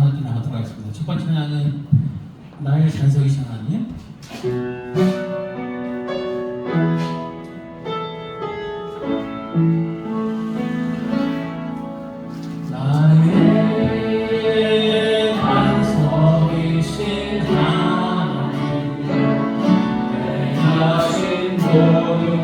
함께 나가도록 하겠습니다. 첫 번째 찬양은 나의 산속이신 하나님. 나의 산속이신 하나님, 내 자신 모두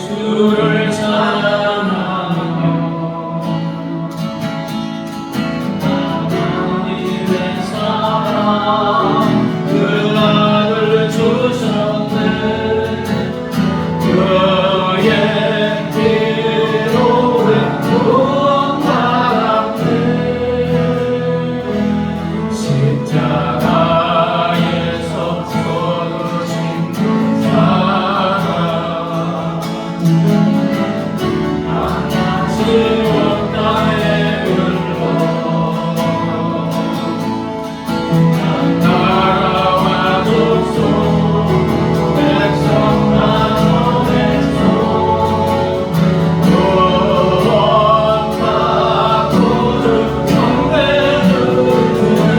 주를 찬양하며 하나님의 사랑 그 아들 주셨네 그의 피로 구원받았네 십자가에서 거두신 그 사랑 지옥 땅에 흘러 나라와 족속 백성 나눠 백성 구원받고 영광을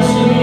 주시니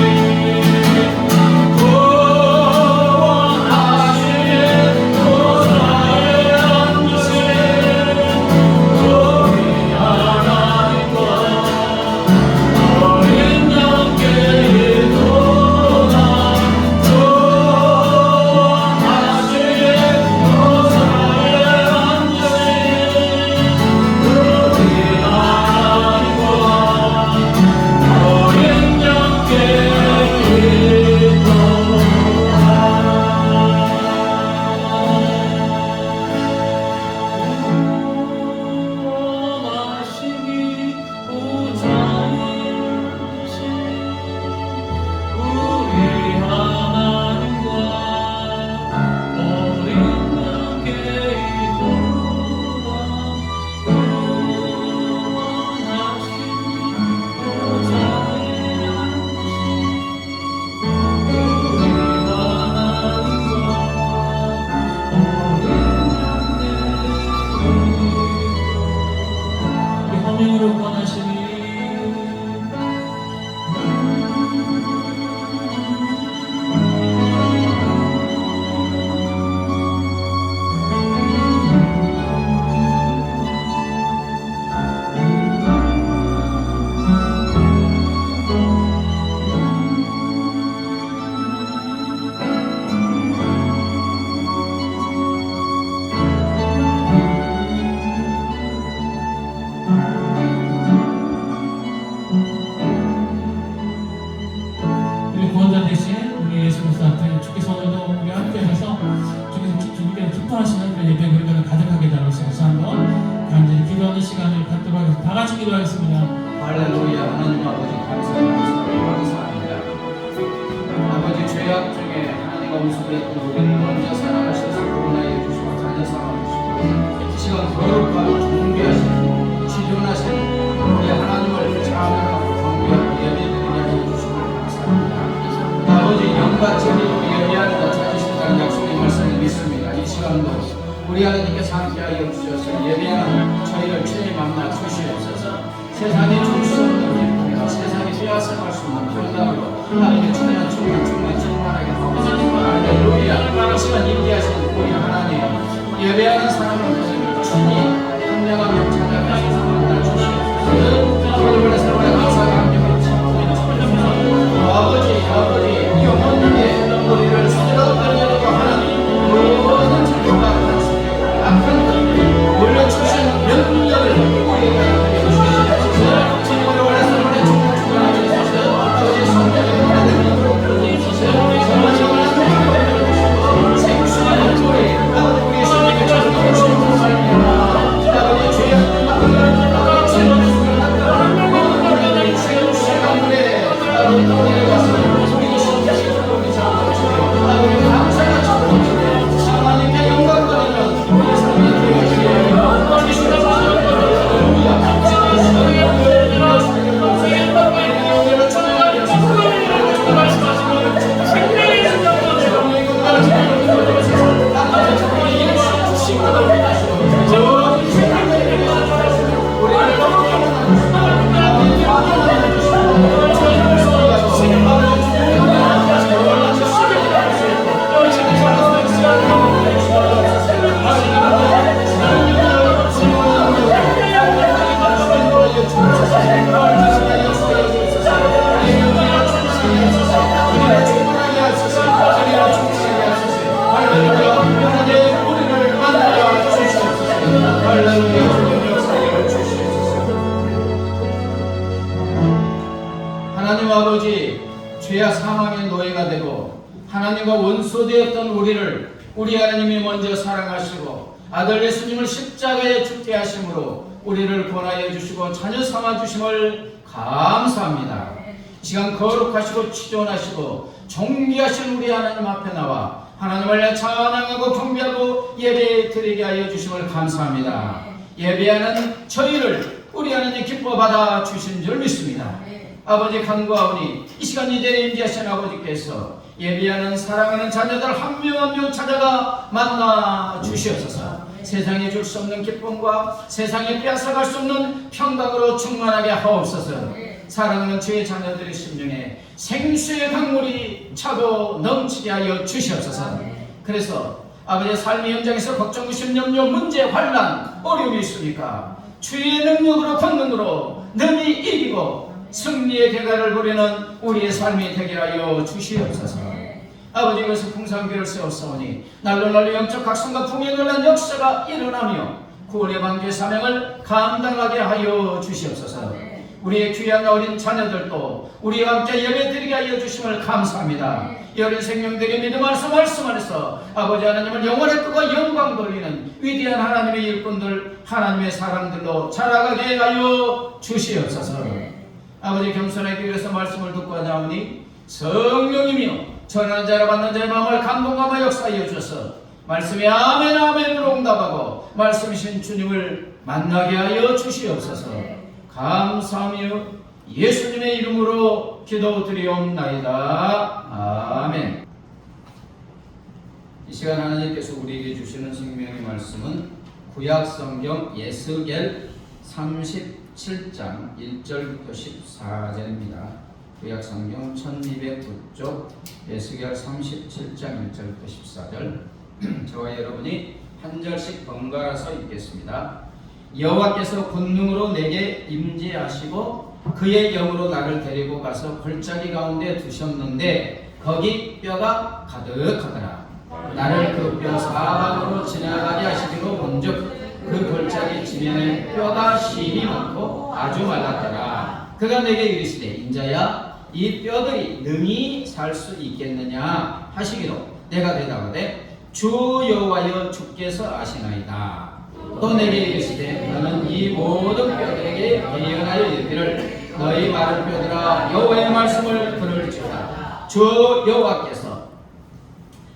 구원하시는 보좌에 앉으시는 우리 하나님과 어린 양께 있도다 구원하시는 보좌에 앉으시는 우리 하나님과 어린 양께 있도다 성령으로 권하시니 우리 구원자 대신 우리 예수 그리스도한테 주께서 오늘도 우리 함께해서 주님께서 기뻐하시는 그런 예배 그리고 가득하게 나누어서 다시 한번 간절히 기도하는 시간을 갖도록 하겠습니다. 다 같이 기도하겠습니다. 할렐루야. 하나님 아버지 감사합니다. 아버지 죄악 중에 하나님과 음수했던 우리를 먼저 사랑하셔서 구원하여 주시고 자녀 삼아주시고 이 시간 거룩하고 존귀하신 지존하신 우리 하나님을 찬양하고 경배하고 예배드리게 하여 주시고 감사합니다. 아버지 영과 진리로 예배하는 자 찾으신다는 약속의 말씀을 믿습니다. 이 시간도 우리 하나님께서 함께하여 주셔서 예배하는 저희를 친히 만나 주시옵소서. 세상에 줄 수 없는 일, 세상에 빼앗아갈 수 없는 평강으로 하나님의 충만하게 하옵소서. 할렐루야. 이 시간 임재하신 우리 하나님 예배하는 사람을 친히 함량하며 찾아가셔서 만나 주시옵소서. 오늘의 세월에 감사하게 함께 주시옵소서. 아버지 영혼님의 우리를 쓰러뜨리려고 하는 모든 질투가 악한 것들 물려주신 명령을 우리에게 하여 주시옵소서. 지금으로 원해서 원해 충만하게 주시옵소서. 아버지 성령의 원하는 힘으로 불러주시옵소서. 생수의 목소리 아버지 우리의 심령을 찾아주시옵소서. 사망의 노예가 되고 하나님과 원수되었던 우리를 우리 하나님이 먼저 사랑하시고 아들 예수님을 십자가에 죽게 하심으로 우리를 권하여 주시고 자녀 삼아 주심을 감사합니다. 이 시간 거룩하시고 치존하시고 존귀하신 우리 하나님 앞에 나와 하나님을 찬양하고 경배하고 예배 드리게 하여 주심을 감사합니다. 예배하는 저희를 우리 하나님 기뻐 받아 주신 줄 믿습니다. 아버지 간구하오니 이 시간 이제 임재하신 아버지께서 예배하는 사랑하는 자녀들 한 명 한 명 찾아가 만나 주시옵소서. 세상에 줄 수 없는 기쁨과 세상에 빼앗아갈 수 없는 평강으로 충만하게 하옵소서. 사랑하는 주의 자녀들의 심령에 생수의 강물이 차고 넘치게 하여 주시옵소서. 그래서 아버지의 삶의 현장에서 걱정, 의심, 염려, 문제, 환난, 어려움이 있으니까 주의 능력으로 권능으로 능히 이기고 승리의 대가를 부리는 우리의 삶이 되게 하여 주시옵소서. 아버지 이것을 풍성교를 세웠사오니 날로 영적 각성과 풍요에 놀란 역사가 일어나며 구원의 방주의 사명을 감당하게 하여 주시옵소서. 우리의 귀한 어린 자녀들도 우리와 함께 예배드리게 하여 주심을 감사합니다. 이 어린 생명들이 믿음 안에서 말씀 안에서 아버지 하나님을 영원의 뜻과 영광 돌리는 위대한 하나님의 일꾼들, 하나님의 사람들로 자라가게 하여 주시옵소서. 아버지 겸손하게 위해서 말씀을 듣고 하나오니 성령이며 전하는 자라 받는 자의 마음을 감동감화 역사하여 주셔서 말씀에 아멘 아멘으로 응답하고 말씀이신 주님을 만나게 하여 주시옵소서. 감사하며 예수님의 이름으로 기도드리옵나이다. 아멘. 이 시간 하나님께서 우리에게 주시는 생명의 말씀은 구약성경 예스겔 37장 1절부터 14절입니다. 구약성경 1209쪽 예스겔 37장 1절부터 14절 저와 여러분이 한 절씩 번갈아서 읽겠습니다. 여호와께서 권능으로 내게 임재하시고 그의 영으로 나를 데리고 가서 골짜기 가운데 두셨는데 거기 뼈가 가득하더라. 나를 그 뼈 사방으로 지나가게 하시기로 본즉 그 골짜기 지면에 뼈가 심이 많고 아주 말랐더라. 그가 내게 이르시되 인자야 이 뼈들이 능히 살 수 있겠느냐 하시기로 내가 대답하되 주 여호와여 주께서 아시나이다. 또 내게 이르시되 너는 이 모든 뼈들에게 예언하여 이르기를 너희 마른 뼈들아 여호와의 말씀을 들을지어다. 주 여호와께서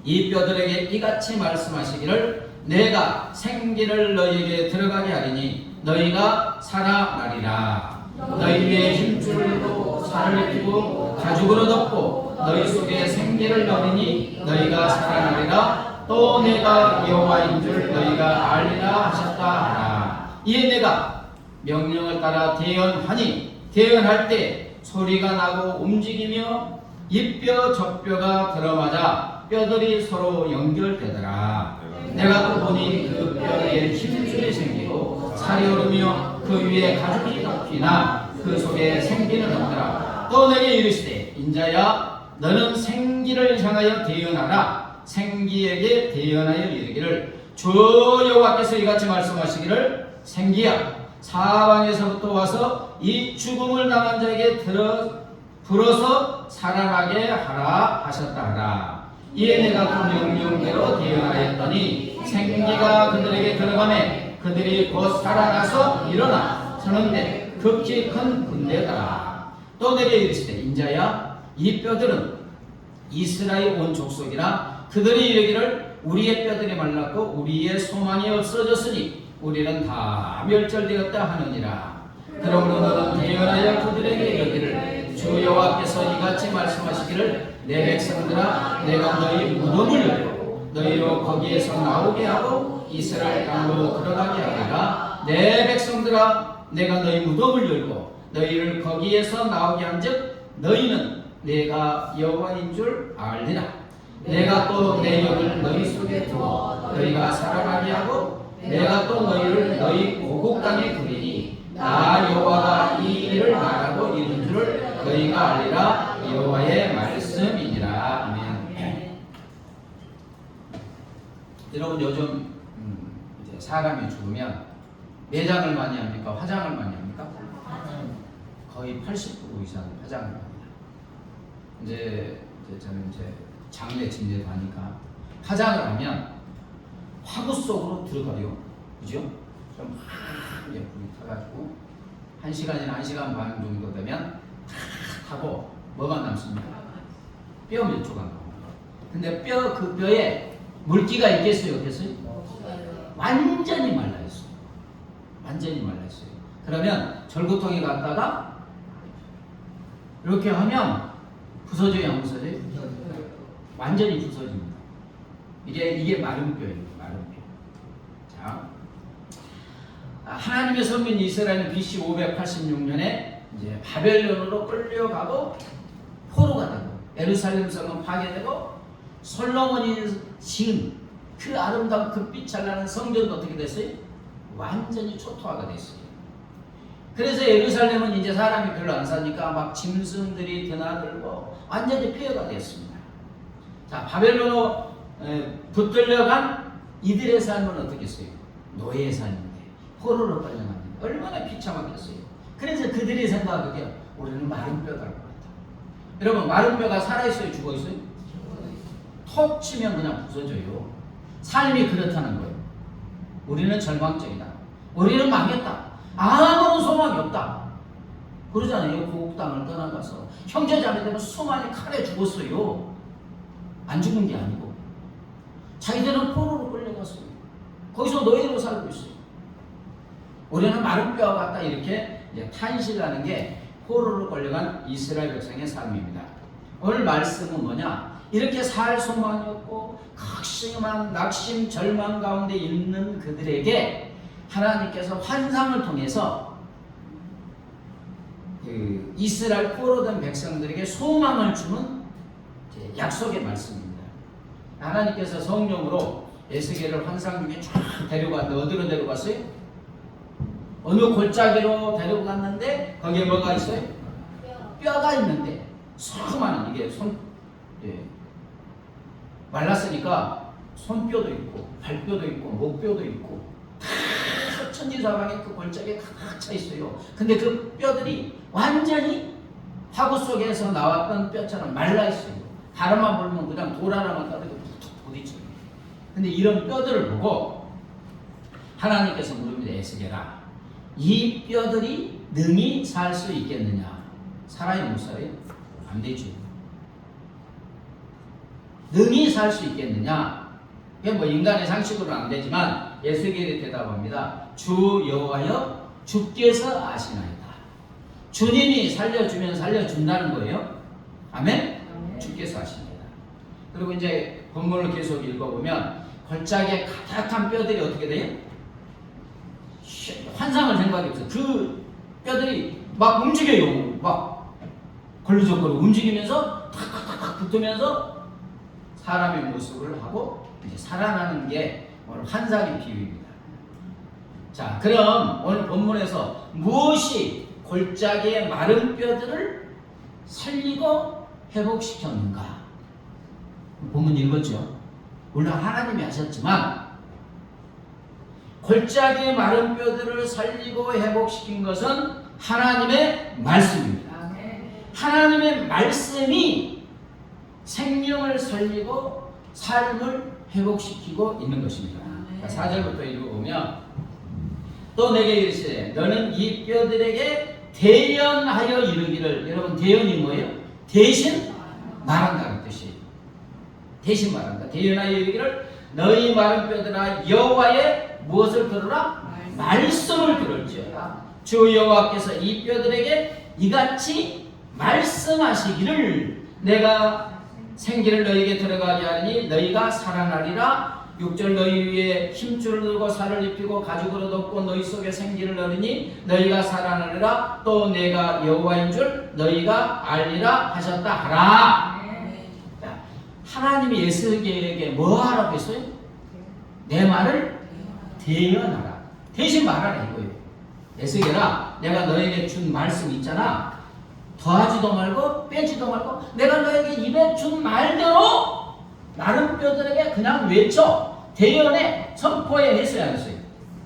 이 뼈들에게 이같이 말씀하시기를 내가 생기를 너희에게 들어가게 하리니 너희가 살아나리라. 너희 위에 힘줄로 살을 입히고 가죽으로 덮고 너희 속에 생기를 넣으니 너희가 살아나리라. 또 내가 여호와인 줄 너희가 알리라 하셨다 하라. 이에 내가 명령을 따라 대언하니 대언할 때 소리가 나고 움직이며 이 뼈 저 뼈가 들어맞아 뼈들이 서로 연결되더라. 내가 또 보니 그 뼈에 힘줄이 생기고 살이 오르며 그 위에 가죽이 덮이나 그 속에 생기는 없더라. 또 내게 이르시되 인자야 너는 생기를 향하여 대언하라. 생기에게 대언하여 이르기를 주 여호와께서 이같이 말씀하시기를 생기야 사방에서부터 와서 이 죽음을 당한 자에게 불어서 살아나게 하라 하셨다 하라. 이에 내가 그 명령대로 대언하였더니 생기가 그들에게 들어가매 그들이 곧 살아나서 일어나 서는데 극히 큰 군대더라. 또 내게 이르시되 인자야 이 뼈들은 이스라엘 온 족속이라 그들이 이르기를 우리의 뼈들이 말랐고 우리의 소망이 없어졌으니 우리는 다 멸절되었다 하느니라. 그러므로 너는 대언하여 그들에게 이르기를 주 여호와께서 이같이 말씀하시기를 내 백성들아 내가 너희 무덤을 열고 너희로 거기에서 나오게 하고 이스라엘 땅으로 들어가게 하리라. 내 백성들아 내가 너희 무덤을 열고 너희를 거기에서 나오게 한즉 너희는 내가 여호와인 줄 알리라. 내가 또 내 영을 너희 속에 두어 너희가 살아나게 하고 내가 또 너희를 너희 고국 땅에 두리니 나 여호와가 이 일을 말하고 이룬 줄 너희가 알리라. 여호와의 말씀이니라. 아멘. 여러분 요즘 이제 사람이 죽으면 매장을 많이 합니까? 화장을 많이 합니까? 거의 80% 이상 화장을 합니다. 이제 저는 이제 장례 침례도 하니까 화장을 하면 화구 속으로 들어가요. 그죠? 좀 이제 불이 타가지고 1시간이나 1시간 반 정도 되면 탁 하고 뭐가 남습니까? 뼈 몇 조각 나옵니다. 근데 그 뼈에 물기가 있겠어요? 없겠어요? 완전히 말라있어요. 완전히 말라있어요. 그러면 절구통에 갔다가 이렇게 하면 부서져요? 안 부서져요? 완전히 부서집니다. 이게 마른 뼈예요. 마른 뼈. 자, 하나님의 선민 이스라엘은 BC 586년에 이제 바벨론으로 끌려가고 포로가 되고 예루살렘 성은 파괴되고 솔로몬이 지은 그 아름다운 그 빛을 나는 성전도 어떻게 됐어요? 완전히 초토화가 됐어요. 그래서 예루살렘은 이제 사람이 별로 안 사니까 막 짐승들이 드나들고 완전히 폐허가 됐습니다. 자, 바벨론으로 붙들려간 이들의 삶은 어떻게 했어요? 노예의 삶인데 포로로 끌려갔는데 얼마나 비참하겠어요. 그래서 그들이 생각하기에 우리는 마른 뼈가 될 것 같다. 여러분, 마른 뼈가 살아있어요? 죽어있어요? 톡 치면 그냥 부서져요. 삶이 그렇다는 거예요. 우리는 절망적이다. 우리는 망했다. 아무런 소망이 없다. 그러잖아요. 고국 땅을 떠나가서 형제자매들은 수많이 칼에 죽었어요. 안 죽은 게 아니고 자기들은 포로로 끌려갔어요. 거기서 노예로 살고 있어요. 우리는 마른 뼈와 같다. 이렇게 탄식하는 게 포로로 끌려간 이스라엘 백성의 삶입니다. 오늘 말씀은 뭐냐? 이렇게 살 소망이 없고 극심한 낙심 절망 가운데 있는 그들에게 하나님께서 환상을 통해서 그 이스라엘 포로된 백성들에게 소망을 주는 약속의 말씀입니다. 하나님께서 성령으로 에스겔을 환상 중에 쫙 데려갔는데 어디로 데려갔어요? 어느 골짜기로 데려갔는데 거기에 뭐가 있어요? 뼈가 있는데 수많은 이게 말랐으니까 손뼈도 있고 발뼈도 있고 목뼈도 있고 다 천지사방에 그 골짜기에 가득 차 있어요. 근데 그 뼈들이 완전히 화구 속에서 나왔던 뼈처럼 말라 있어요. 바람만 불면 그냥 돌 하나만 따르고 툭툭 부딪혀요. 근데 이런 뼈들을 보고 하나님께서 물으십니다. 에스겔아, 이 뼈들이 능히 살 수 있겠느냐? 살아요? 못 살아요? 안 되죠. 능히 살 수 있겠느냐? 이게 뭐 인간의 상식으로는 안 되지만 에스겔이 대답합니다. 주 여호와여, 주께서 아시나이다. 주님이 살려주면 살려준다는 거예요. 아멘? 주께서 아십니다. 그리고 이제 본문을 계속 읽어보면 골짜기에 가득한 뼈들이 어떻게 돼요? 환상을 생각해 보세요. 그 뼈들이 막 움직여요. 막 걸리적거리고 움직이면서 탁탁탁 붙으면서 사람의 모습을 하고 이제 살아나는 게 오늘 환상의 비유입니다. 자, 그럼 오늘 본문에서 무엇이 골짜기의 마른 뼈들을 살리고 회복시켰는가? 본문 읽었죠? 물론 하나님이 하셨지만 골짜기의 마른 뼈들을 살리고 회복시킨 것은 하나님의 말씀입니다. 하나님의 말씀이 생명을 살리고 삶을 회복시키고 있는 것입니다. 4절부터 읽어보면 또 내게 이르시되 너는 이 뼈들에게 대언하여 이르기를. 여러분, 대언이 뭐예요? 대신 말한다는 뜻이에요. 대신 말한다. 대언하여 이르기를 너희 마른 뼈들아 여호와의 무엇을 들으라? 말씀을 들을지어다. 주 여호와께서 이 뼈들에게 이같이 말씀하시기를 내가 생기를 너희에게 들어가게 하리니 너희가 살아나리라. 6절 너희 위에 힘줄을 두고 살을 입히고 가죽으로 덮고 너희 속에 생기를 넣으니 너희가 살아나리라. 또 내가 여호와인 줄 너희가 알리라 하셨다 하라. 자, 하나님이 에스겔에게 뭐 하라고 했어요? 내 말을 대언하라. 대신 말하라 이거예요. 에스겔아, 내가 너에게 준 말씀 있잖아. 더하지도 말고 빼지도 말고 내가 너에게 입에 준 말대로 마른 뼈들에게 그냥 외쳐 대언해 선포해 했어요 안 했어요?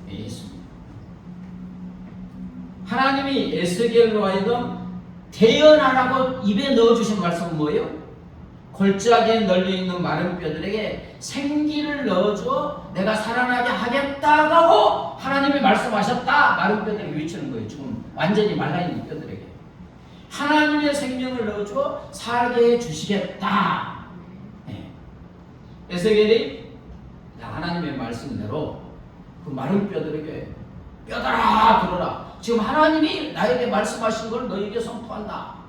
네, 했습니다. 하나님이 에스겔로 하여금 대언하라고 입에 넣어주신 말씀은 뭐예요? 골짜기에 널려있는 마른 뼈들에게 생기를 넣어주어 내가 살아나게 하겠다고 하나님이 말씀하셨다. 마른 뼈들에게 외치는 거예요. 지금 완전히 말라있는 뼈들에게 하나님의 생명을 넣어주어 살게 해주시겠다. 네. 에스겔이 하나님의 말씀대로 그 마른 뼈들에게 뼈들아 들어라. 지금 하나님이 나에게 말씀하신 걸 너희에게 선포한다.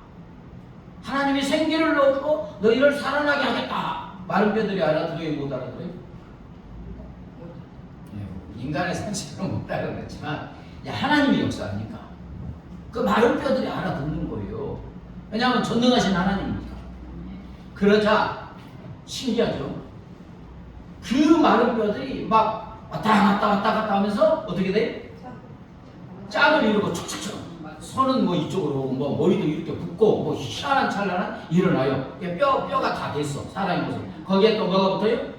하나님이 생기를 넣어주고 너희를 살아나게 하겠다. 마른 뼈들이 알아들어요? 못 알아들어요? 인간의 상식으로 못 알아듣지만 하나님이 역사하니까 그 마른 뼈들이 알아듣는 거예요. 왜냐하면 전능하신 하나님이니까. 그러자 신기하죠. 그 마른 뼈들이 막 왔다 갔다 하면서 어떻게 돼? 짝을 이루고 촉촉촉. 손은 뭐 이쪽으로 오고 뭐 머리도 이렇게 붓고 뭐 희한한 찰나는 일어나요. 뼈가 다 됐어. 사람의 모습. 거기에 또 뭐가 붙어요?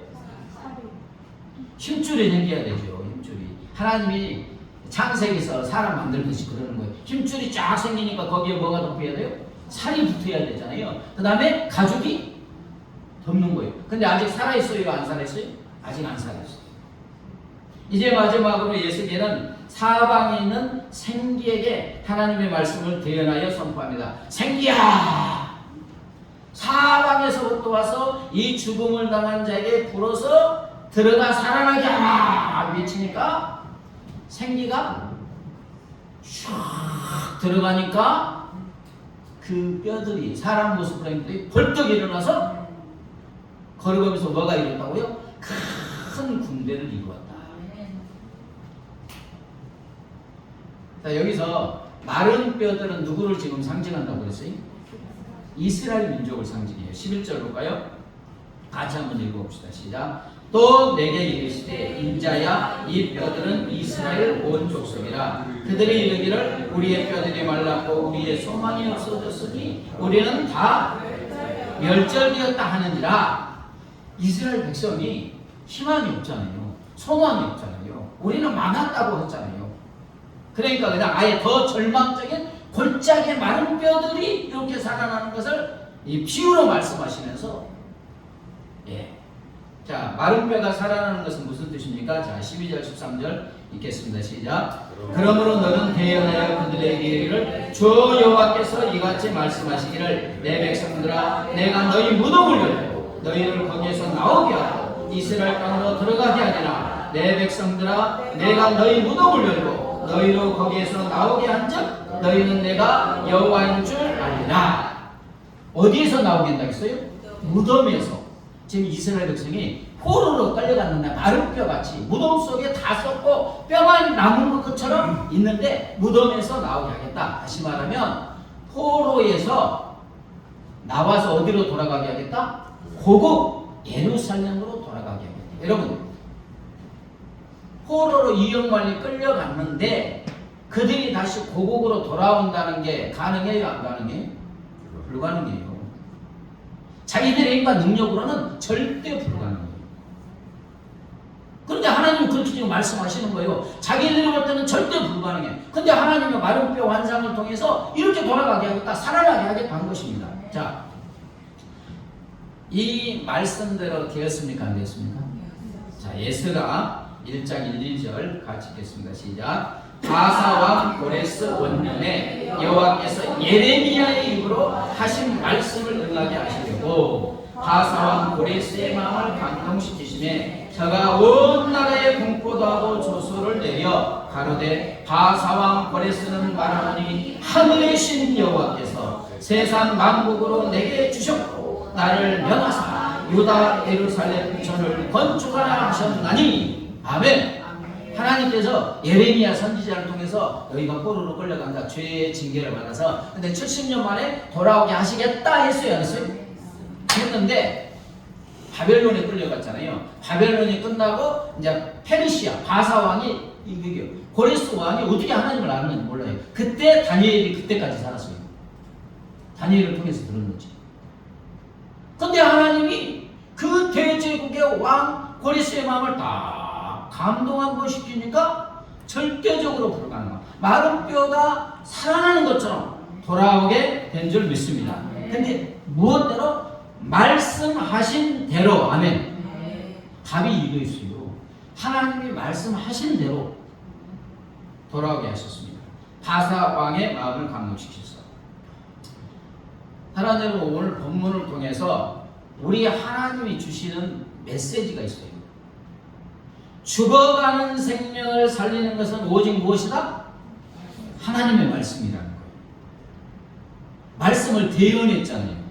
힘줄이 생겨야 되죠. 힘줄이. 하나님이 창세기에서 사람 만들듯이 그러는 거예요. 힘줄이 쫙 생기니까 거기에 뭐가 덮여야 돼요? 살이 붙어야 되잖아요. 그 다음에 가죽이 덮는 거예요. 근데 아직 살아있어요? 안 살아있어요? 아직 안 살아있어요. 이제 마지막으로 예수께는 사방에 있는 생기에게 하나님의 말씀을 대언하여 선포합니다. 생기야! 사방에서부터 와서 이 죽음을 당한 자에게 불어서 들어가 살아나게 하라! 외치니까 생기가 슉 들어가니까 그 뼈들이 사람 모습으로 한 뼈들이 벌떡 일어나서 걸어가면서 뭐가 이뤘다고요? 큰 군대를 이루었다. 자, 여기서 마른 뼈들은 누구를 지금 상징한다고 그랬어요? 이스라엘 민족을 상징해요. 11절 볼까요? 같이 한번 읽어봅시다. 시작. 또 내게 이르시되 인자야 이 뼈들은 이스라엘 온 족속이라. 그들이 이르기를 우리의 뼈들이 말랐고 우리의 소망이 없어졌으니 우리는 다 멸절되었다 하느니라. 이스라엘 백성이 희망이 없잖아요. 소망이 없잖아요. 우리는 망했다고 했잖아요. 그러니까 그냥 아예 더 절망적인 골짜기의 마른 뼈들이 이렇게 살아나는 것을 이 비유로 말씀하시면서 자, 마른 뼈가 살아나는 것은 무슨 뜻입니까? 자, 12절 13절 읽겠습니다. 시작. 그러므로 너는 대언하여 그들에게 이르기를 주 여호와께서 이같이 말씀하시기를 내 백성들아 내가 너희 무덤을 열고 너희를 거기에서 나오게 하고 이스라엘 땅으로 들어가게 하리라. 내 백성들아 내가 너희 무덤을 열고 너희로 거기에서 나오게 한즉 너희는 내가 여호와인 줄 알리라. 어디에서 나오게 한다고 했어요? 무덤에서. 지금 이스라엘 백성이 포로로 끌려갔는데 마른 뼈같이 무덤 속에 다 썩고 뼈만 남은 것처럼 있는데 무덤에서 나오게 하겠다. 다시 말하면 포로에서 나와서 어디로 돌아가게 하겠다? 고국 예루살렘으로 돌아가게 하겠다. 여러분 포로로 이역만리 끌려갔는데 그들이 다시 고국으로 돌아온다는 게 가능해요? 안 가능해요? 불가능해요. 자기들의 힘과 능력으로는 절대 불가능해요. 그런데 하나님은 그렇게 지금 말씀하시는 거예요. 자기들이 볼 때는 절대 불가능해. 근데 하나님의 마른 뼈 환상을 통해서 이렇게 돌아가게 하겠다, 살아나게 하겠다 한 것입니다. 자, 이 말씀대로 되었습니까? 안 되었습니까? 자, 에스라 1장 1, 2절 같이 읽겠습니다. 시작. 바사왕 고레스 원년에 여호와께서 예레미야의 입으로 하신 말씀을 응하게 하시려고 바사왕 고레스의 마음을 감동시키심에 저가 온 나라에 공포도 하고 조소를 내려 가로되 바사왕 고레스는 말하노니 하늘의 신 여호와께서 세상 만국으로 내게 주셨고 나를 면하사 유다 예루살렘 전을 건축하라 하셨나니 아멘. 하나님께서 예레미야 선지자를 통해서 너희가 포로로 끌려간다. 죄의 징계를 받아서 근데 70년 만에 돌아오게 하시겠다 했어요. 안 했어요? 했는데 바벨론에 끌려갔잖아요. 바벨론이 끝나고 이제 페르시아 바사왕이 이게 고레스 왕이 어떻게 하나님을 알았는지 몰라요. 그때 다니엘이 그때까지 살았어요. 다니엘을 통해서 들은 거지. 근데 하나님이 그 대제국의 왕 고레스의 마음을 다 감동한 거 시키니까 절대적으로 불가능한 마른 뼈가 살아나는 것처럼 돌아오게 된 줄 믿습니다. 근데 무엇대로? 말씀하신 대로. 아멘. 답이 이거 있어요. 하나님이 말씀하신 대로 돌아오게 하셨습니다. 바사 왕의 마음을 감동시켰어. 하나님은 오늘 본문을 통해서 우리 하나님이 주시는 메시지가 있어요. 죽어가는 생명을 살리는 것은 오직 무엇이다? 하나님의 말씀이라는 거예요. 말씀을 대언했잖아요.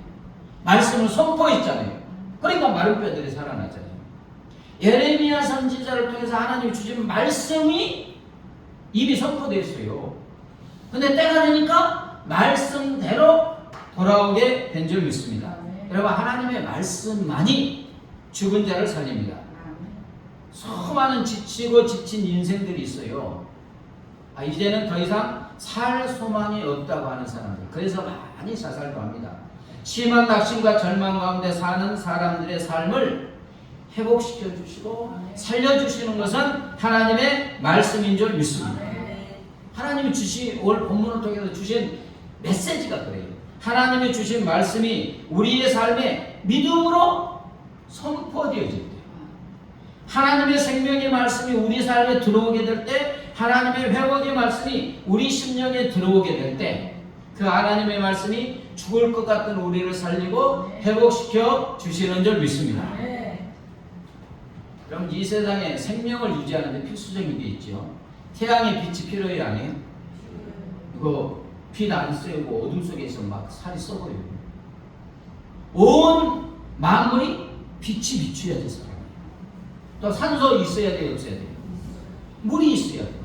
말씀을 선포했잖아요. 그러니까 마른 뼈들이 살아났잖아요. 예레미야 선지자를 통해서 하나님이 주신 말씀이 이미 선포됐어요. 근데 때가 되니까 말씀대로 돌아오게 된 줄 믿습니다. 여러분, 하나님의 말씀만이 죽은 자를 살립니다. 수많은 지치고 지친 인생들이 있어요. 이제는 더 이상 살 소망이 없다고 하는 사람들. 그래서 많이 자살도 합니다. 심한 낙심과 절망 가운데 사는 사람들의 삶을 회복시켜 주시고 살려주시는 것은 하나님의 말씀인 줄 믿습니다. 하나님이 오늘 본문을 통해서 주신 메시지가 그래요. 하나님이 주신 말씀이 우리의 삶에 믿음으로 선포되어질 때, 하나님의 생명의 말씀이 우리 삶에 들어오게 될 때, 하나님의 회복의 말씀이 우리 심령에 들어오게 될 때, 그 하나님의 말씀이 죽을 것 같은 우리를 살리고 회복시켜 주시는 줄 믿습니다. 그럼 이 세상에 생명을 유지하는 데 필수적인 게 있죠. 태양의 빛이 필요해요, 아니에요? 이거 빛 안 쐬고 어둠 속에서 막 살이 썩어요. 온 만물이 빛이 비추어야 돼, 사람. 또 산소 있어야 돼요, 없어야 돼요? 물이 있어야 돼요.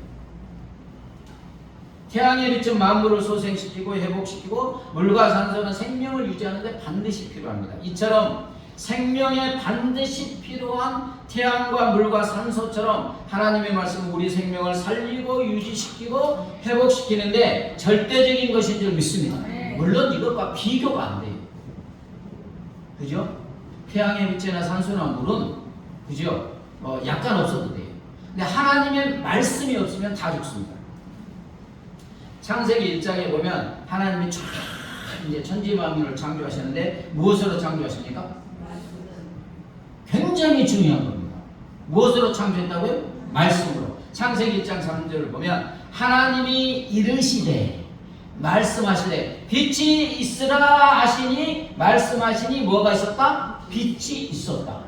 태양의 빛은 만물을 소생시키고 회복시키고, 물과 산소는 생명을 유지하는 데 반드시 필요합니다. 이처럼 생명에 반드시 필요한 태양과 물과 산소처럼 하나님의 말씀은 우리 생명을 살리고 유지시키고 회복시키는데 절대적인 것인 줄 믿습니다. 물론 이것과 비교가 안 돼요. 그죠? 태양의 빛이나 산소나 물은, 그죠? 약간 없어도 돼요. 근데 하나님의 말씀이 없으면 다 죽습니다. 창세기 1장에 보면 하나님이 쫙 이제 천지 만물을 창조하시는데 무엇으로 창조하십니까? 굉장히 중요한 겁니다. 무엇으로 창조했다고요? 말씀으로. 창세기 1장 3절을 보면 하나님이 이르시되, 말씀하시되, 빛이 있으라 하시니, 말씀하시니 뭐가 있었다? 빛이 있었다.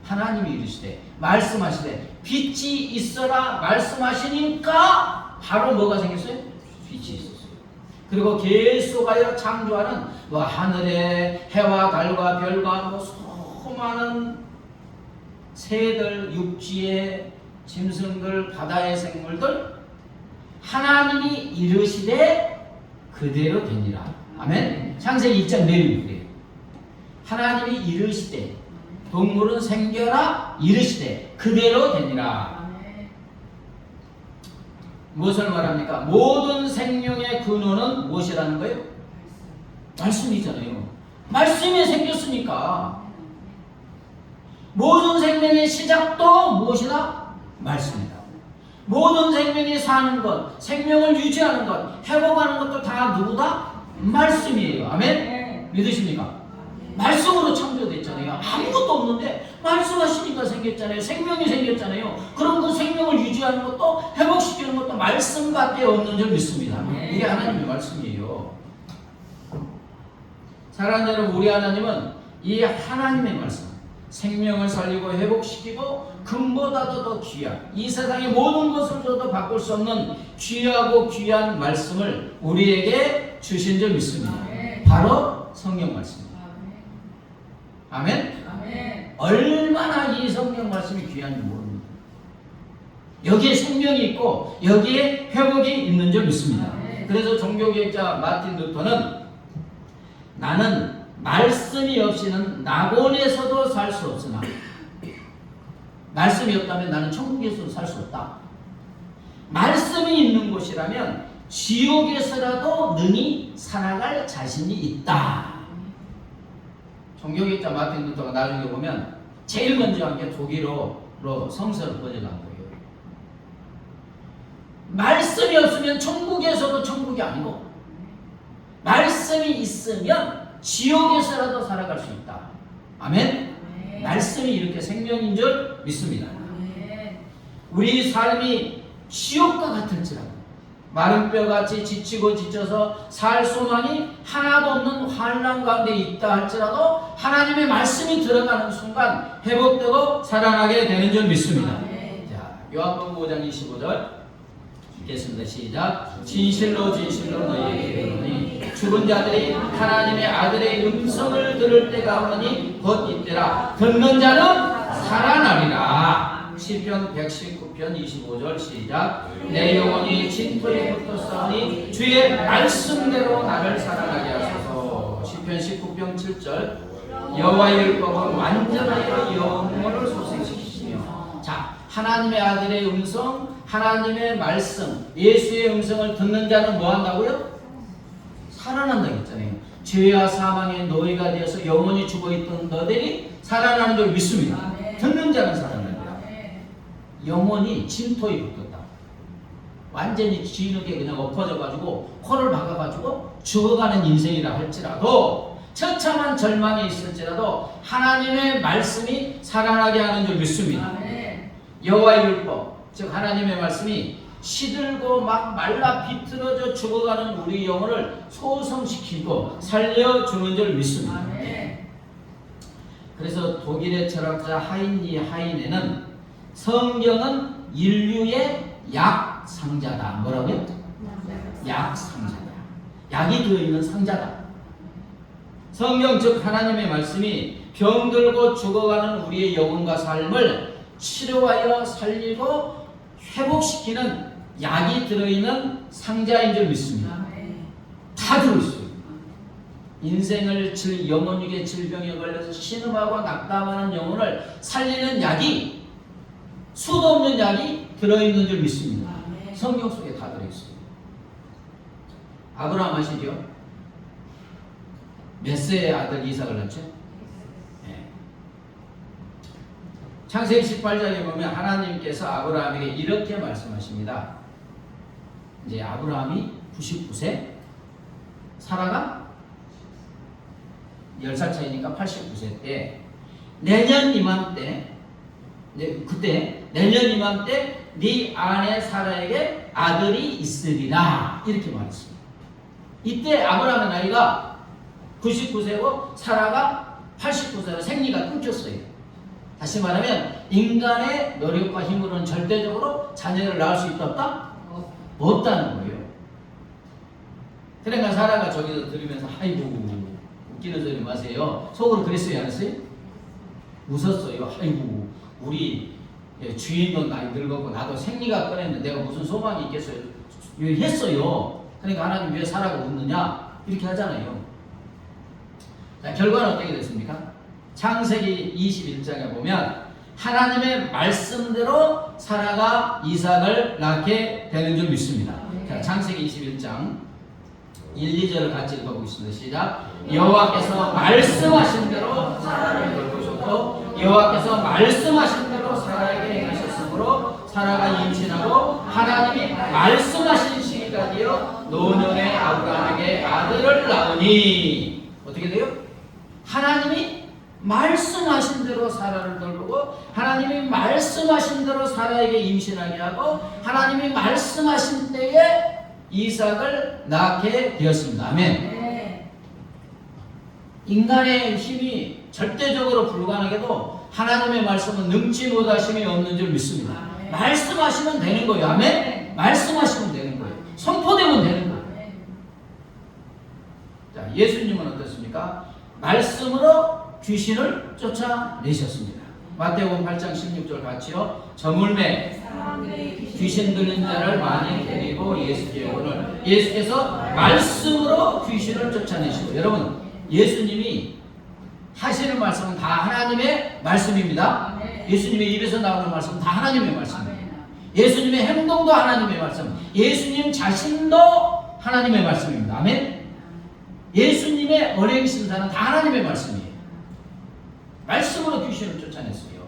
하나님이 이르시되, 말씀하시되, 빛이 있어라 말씀하시니까 바로 뭐가 생겼어요? 빛이 있었어요. 그리고 계속하여 창조하는 하늘의 해와 달과 별과 수많은 새들, 육지의 짐승들, 바다의 생물들, 하나님이 이르시되 그대로 되니라. 아멘. 창세기 2장 내용이 그래요. 하나님이 이르시되, 동물은 생겨라 이르시되 그대로 되니라. 무엇을 말합니까? 모든 생명의 근원은 무엇이라는 거예요? 말씀이잖아요. 말씀이 생겼으니까 모든 생명의 시작도 무엇이다? 말씀이다. 모든 생명이 사는 것, 생명을 유지하는 것, 회복하는 것도 다 누구다? 말씀이에요. 아멘? 믿으십니까? 말씀으로 창조됐잖아요. 아무것도 없는데 말씀하시니까 생겼잖아요. 생명이 생겼잖아요. 그럼 그 생명을 유지하는 것도 회복시키는 것도 말씀밖에 없는 줄 믿습니다. 이게 하나님의 말씀이에요. 사랑하는 여러분, 우리 하나님은 이 하나님의 말씀, 생명을 살리고 회복시키고 금보다도 더 귀한, 이 세상의 모든 것을 줘도 바꿀 수 없는 귀하고 귀한 말씀을 우리에게 주신 줄 믿습니다. 바로 성경 말씀입니다. 아멘? 아멘. 얼마나 이 성경 말씀이 귀한지 모릅니다. 여기에 생명이 있고 여기에 회복이 있는 줄 믿습니다. 그래서 종교개혁자 마틴 루터는 나는 말씀이 없이는 낙원에서도 살 수 없으나 말씀이 없다면 나는 천국에서도 살 수 없다. 말씀이 있는 곳이라면 지옥에서라도 능히 살아갈 자신이 있다. 종교개혁자 마틴 루터가 나중에 보면 제일 먼저 한 게 독일어로 성서를 번역한 거예요. 말씀이 없으면 천국에서도 천국이 아니고, 말씀이 있으면 지옥에서라도 살아갈 수 있다. 아멘. 말씀이 이렇게 생명인 줄 믿습니다. 우리 삶이 지옥과 같을지라도 마른 뼈같이 지치고 지쳐서 살 소망이 하나도 없는 환난 가운데 있다 할지라도 하나님의 말씀이 들어가는 순간 회복되고 살아나게 되는 줄 믿습니다. 자, 요한복음 5장 25절 읽겠습니다. 시작. 진실로 진실로 너희에게 이르노니 죽은 자들이 하나님의 아들의 음성을 들을 때가 오느니 곧 이때라. 듣는 자는 살아나리라. 시편 119편 25절 시작. 내 영혼이 진토에 붙었사오니 주의 말씀대로 나를 살아나게 하소서. 시편 19편 7절. 여호와의 율법은 완전하여 영혼을 소생시키시며. 자, 하나님의 아들의 음성, 하나님의 말씀, 예수의 음성을 듣는 자는 뭐 한다고요? 살아난다고 했잖아요. 죄와 사망의 노예가 되어서 영원히 죽어있던 너희들이 살아나는 줄 믿습니다. 듣는 자는 살아난다. 영혼이 진토에 붙었다. 완전히 진흙에 그냥 엎어져가지고 코를 박아가지고 죽어가는 인생이라 할지라도 처참한 절망에 있을지라도 하나님의 말씀이 살아나게 하는 줄 믿습니다. 여호와의 율법, 즉 하나님의 말씀이 시들고 막 말라 비틀어져 죽어가는 우리 영혼을 소성시키고 살려주는 줄 믿습니다. 그래서 독일의 철학자 하이네는 성경은 인류의 약 상자다. 뭐라고요? 약 상자다. 약이 들어있는 상자다. 성경 즉 하나님의 말씀이 병들고 죽어가는 우리의 영혼과 삶을 치료하여 살리고 회복시키는 약이 들어있는 상자인 줄 믿습니다. 다 들어있어요. 인생을 영혼육의 질병에 걸려서 신음하고 낙담하는 영혼을 살리는 약이 수도 없는 약이 들어있는 줄 믿습니다. 성경 속에 다 들어있어요. 아브라함 아시죠? 몇 세의 아들 이삭을 낳죠? 네. 창세기 18장에 보면 하나님께서 아브라함에게 이렇게 말씀하십니다. 이제 아브라함이 99세, 사라가 10살 차이니까 89세 때 내년 이맘때 그때 내년 이맘때 네 아내 사라에게 아들이 있으리라 이렇게 말했습니다. 이때 아브라함의 나이가 99세고 사라가 89세로 생리가 끊겼어요. 다시 말하면 인간의 노력과 힘으로는 절대적으로 자녀를 낳을 수 있다 없다? 없다는 거예요. 그러니까 사라가 저기서 들으면서 아이고 웃기는 소리 마세요. 속으로 그랬어요 안 했어요? 웃었어요. 아이고 우리 주인도 나이 늙었고 나도 생리가 꺼냈는데 내가 무슨 소망이 있겠어요? 했어요. 그러니까 하나님 왜 사라가 웃느냐? 이렇게 하잖아요. 자, 결과는 어떻게 됐습니까? 창세기 21장에 보면 하나님의 말씀대로 사라가 이삭을 낳게 되는 줄 믿습니다. 자, 창세기 21장 1, 2절을 같이 읽어보겠습니다. 시작. 여호와께서 말씀하신 대로 사라를 돌보셨고 여호와께서 말씀하신 대로 사라에게 행하셨으므로 사라가 임신하고 하나님이 말씀하신 시기가 되어 노년의 아브라함에게 아들을 낳으니 어떻게 돼요? 하나님이 말씀하신 대로 사라를 돌보고 하나님이 말씀하신 대로 사라에게 임신하게 하고 하나님이 말씀하신 때에 이삭을 낳게 되었습니다. 아멘. 인간의 힘이 절대적으로 불가능해도 하나님의 말씀은 능치 못하심이 없는 줄 믿습니다. 말씀하시면 되는 거예요. 아멘. 말씀하시면 되는 거예요. 선포되면 되는 거예요. 자, 예수님은 어떻습니까? 말씀으로 귀신을 쫓아내셨습니다. 마태복음 8장 16절 같이요. 저물매 귀신 들린 자를 많이 데리고 예수께 오늘 예수께서 말씀으로 귀신을 쫓아내시고 여러분 예수님이 하시는 말씀은 다 하나님의 말씀입니다. 예수님의 입에서 나오는 말씀은 다 하나님의 말씀입니다. 예수님의 행동도 하나님의 말씀, 예수님 자신도 하나님의 말씀입니다. 아멘. 예수님의 언행신사는 다 하나님의 말씀이에요. 말씀으로 귀신을 쫓아냈어요.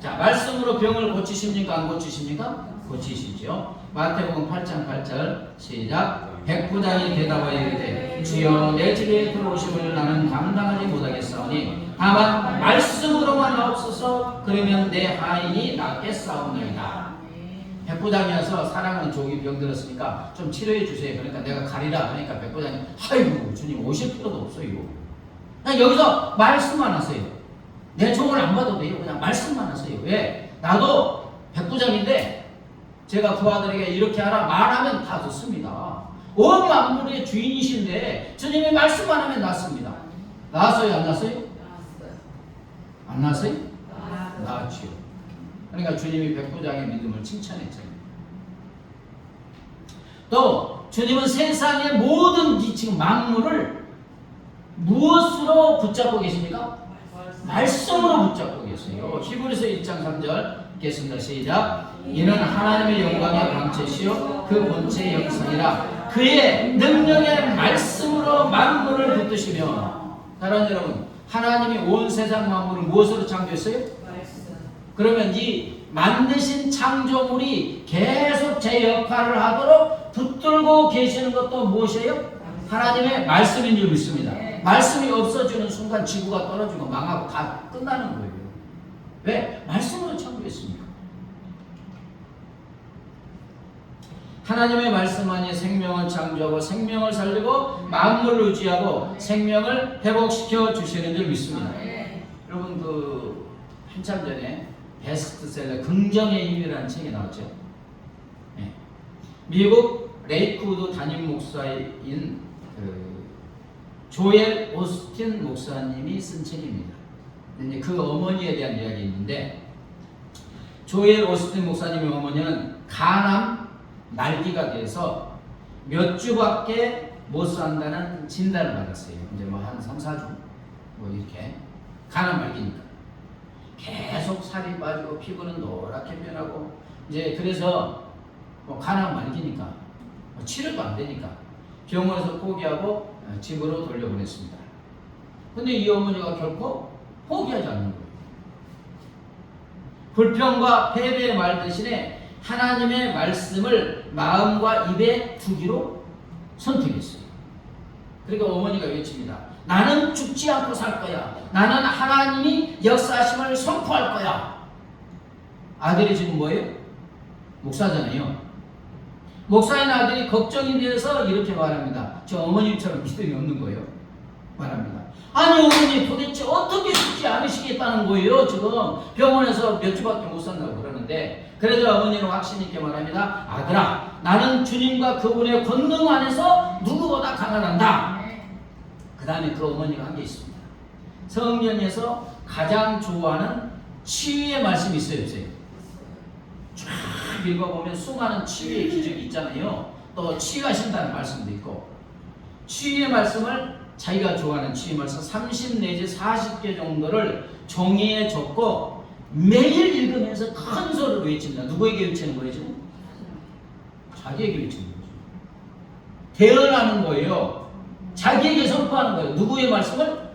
자, 말씀으로 병을 고치십니까? 안 고치십니까? 고치시죠. 마태복음 8장 8절 시작. 백부장이 대답하여 이르되 주여 내 집에 들어오심을 나는 감당하지 못하겠사오니 다만 말씀으로만 하옵소서. 그러면 내 하인이 낫겠사오니이다. 백부장이어서 사랑하는 종이 병들었으니까 좀 치료해 주세요. 그러니까 내가 가리라 하니까 백부장이 아이고 주님 오실 필요도 없어요. 그냥 여기서 말씀만 하세요. 내 종을 안 봐도 돼요. 그냥 말씀만 하세요. 왜? 나도 백부장인데 제가 그 아들에게 이렇게 하라 말하면 다 듣습니다. 온 만물의 주인이신데 주님이 말씀만 하면 낫습니다. 나았어요? 안 나았어요? 안 나았어요? 나았지요. 그러니까 주님이 백부장의 믿음을 칭찬했잖아요. 또 주님은 세상의 모든 지금 만물을 무엇으로 붙잡고 계십니까? 말씀으로 붙잡고 계세요. 히브리서 1장 3절 읽겠습니다. 시작. 이는 하나님의 영광의 광채시요 그 본체의 형상이라 그의 능력의 말씀으로 만물을 붙드시며. 사랑하는 여러분, 하나님이 온 세상 만물을 무엇으로 창조했어요? 그러면 이 만드신 창조물이 계속 제 역할을 하도록 붙들고 계시는 것도 무엇이에요? 하나님의 말씀인 줄 믿습니다. 말씀이 없어지는 순간 지구가 떨어지고 망하고 다 끝나는 거예요. 왜? 말씀으로 창조했습니까? 하나님의 말씀만이 생명을 창조하고 생명을 살리고 만물을 유지하고 생명을 회복시켜 주시는 줄 믿습니다. 여러분 그 한참 전에 베스트셀러 긍정의 힘이라는 책이 나왔죠. 네. 미국 레이크우드 담임 목사인 조엘 오스틴 목사님이 쓴 책입니다. 그 어머니에 대한 이야기 있는데 조엘 오스틴 목사님의 어머니는 간암 말기가 돼서 몇 주밖에 못 산다는 진단을 받았어요. 이제 뭐 한 3, 4주 뭐 이렇게 간암 말기니까. 계속 살이 빠지고 피부는 노랗게 변하고 이제 그래서 뭐 간암 말기니까 뭐 치료도 안 되니까 병원에서 포기하고 집으로 돌려보냈습니다. 근데 이 어머니가 결코 포기하지 않는 거예요. 불평과 패배의 말 대신에 하나님의 말씀을 마음과 입에 두기로 선택했어요. 그러니까 어머니가 외칩니다. 나는 죽지 않고 살 거야. 나는 하나님이 역사하심을 선포할 거야. 아들이 지금 뭐예요? 목사잖아요. 목사인 아들이 걱정이 돼서 이렇게 말합니다. 저 어머님처럼 믿음이 없는 거예요. 말합니다. 아니 어머니 도대체 어떻게 죽지 않으시겠다는 거예요. 지금 병원에서 몇 주밖에 못 산다고 그러는데 그래도 어머니는 확신 있게 말합니다. 아들아 나는 주님과 그분의 권능 안에서 누구보다 강한다. 그 다음에 그 어머니가 한 게 있습니다. 성경에서 가장 좋아하는 치유의 말씀이 있어요. 없어요? 쫙 읽어보면 수많은 치유의 기적이 있잖아요. 또 치유하신다는 말씀도 있고 치유의 말씀을 자기가 좋아하는 치유의 말씀 30 내지 40개 정도를 종이에 적고 매일 읽으면서 큰 소리로 외칩니다. 누구에게 외치는 거예요 지금? 자기에게 외치는 거죠. 대언하는 거예요. 자기에게 선포하는 거예요. 누구의 말씀을?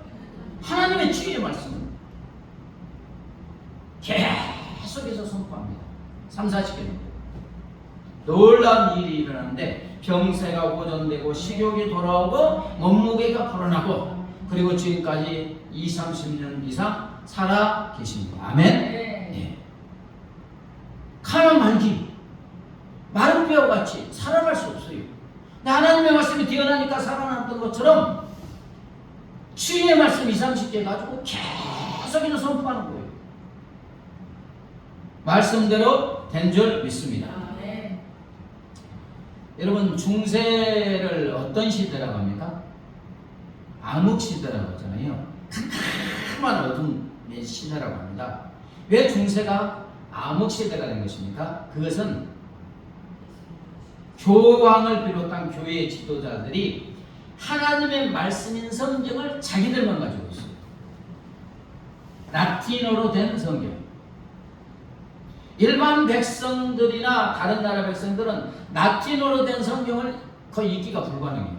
하나님의 치유의 말씀을 계속해서 선포합니다. 3, 40개 정도. 놀라운 일이 일어나는데 병세가 고전되고 식욕이 돌아오고 몸무게가 불어나고 그리고 지금까지 20, 30년 이상 살아 계십니다. 아멘. 네. 가난 말기 마른 뼈와 같이 살아날 수 없어요. 근데 하나님의 말씀이 뛰어나니까 살아났던 것처럼 치유의 말씀 20, 30개 가지고 계속해서 선포하는 거예요. 말씀대로 된 줄 믿습니다. 여러분 중세를 어떤 시대라고 합니까? 암흑시대라고 하잖아요. 캄캄한 어둠의 시대라고 합니다. 왜 중세가 암흑시대가 된 것입니까? 그것은 교황을 비롯한 교회의 지도자들이 하나님의 말씀인 성경을 자기들만 가지고 있어요. 라틴어로 된 성경. 일반 백성들이나 다른 나라 백성들은 라틴어로 된 성경을 거의 읽기가 불가능해요.